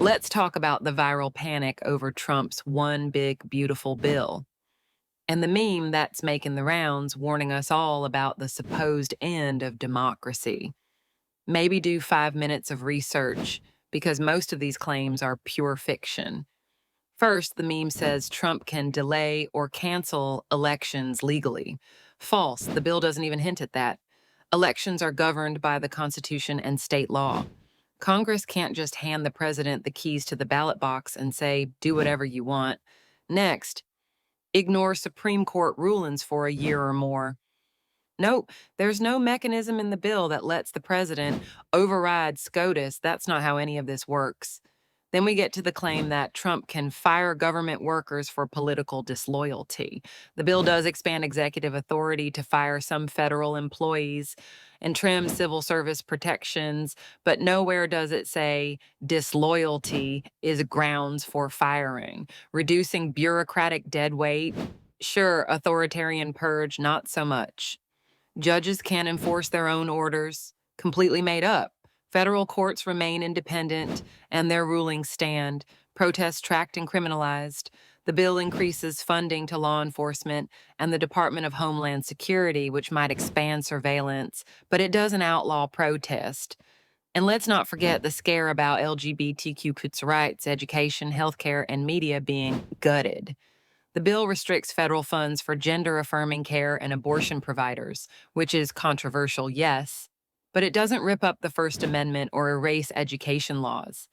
Let's talk about the viral panic over Trump's one big, beautiful bill. And the meme that's making the rounds warning us all about the supposed end of democracy. Maybe do 5 minutes of research because most of these claims are pure fiction. First, the meme says Trump can delay or cancel elections legally. False. The bill doesn't even hint at that. Elections are governed by the Constitution and state law. Congress can't just hand the president the keys to the ballot box and say, do whatever you want. Next, ignore Supreme Court rulings for a year or more. Nope, there's no mechanism in the bill that lets the president override SCOTUS. That's not how any of this works. Then we get to the claim that Trump can fire government workers for political disloyalty. The bill does expand executive authority to fire some federal employees and trim civil service protections, but nowhere does it say disloyalty is grounds for firing. Reducing bureaucratic deadweight, sure, authoritarian purge, not so much. Judges can't enforce their own orders, completely made up. Federal courts remain independent, and their rulings stand. Protests tracked and criminalized. The bill increases funding to law enforcement and the Department of Homeland Security, which might expand surveillance, but it doesn't outlaw protest. And let's not forget the scare about LGBTQ rights, education, healthcare, and media being gutted. The bill restricts federal funds for gender-affirming care and abortion providers, which is controversial, yes, but it doesn't rip up the First Amendment or erase education laws.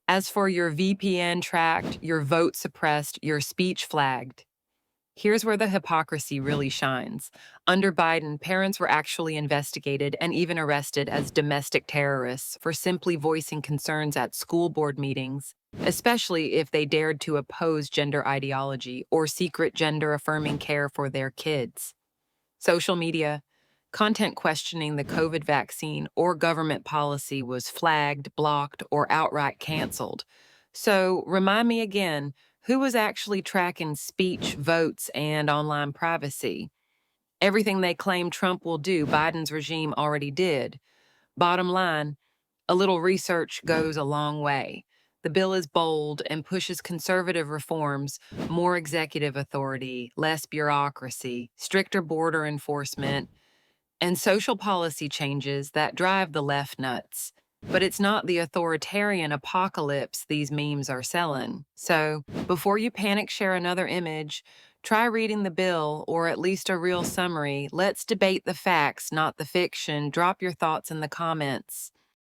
As for your VPN tracked, your vote suppressed, your speech flagged, here's where the hypocrisy really shines. Under Biden, parents were actually investigated and even arrested as domestic terrorists for simply voicing concerns at school board meetings, especially if they dared to oppose gender ideology or secret gender-affirming care for their kids. Social media, content questioning the COVID vaccine or government policy was flagged, blocked, or outright canceled. So, remind me again, who was actually tracking speech, votes, and online privacy? Everything they claim Trump will do, Biden's regime already did. Bottom line, a little research goes a long way. The bill is bold and pushes conservative reforms, more executive authority, less bureaucracy, stricter border enforcement, and social policy changes that drive the left nuts. But it's not the authoritarian apocalypse these memes are selling. So, before you panic share another image, try reading the bill or at least a real summary. Let's debate the facts, not the fiction. Drop your thoughts in the comments.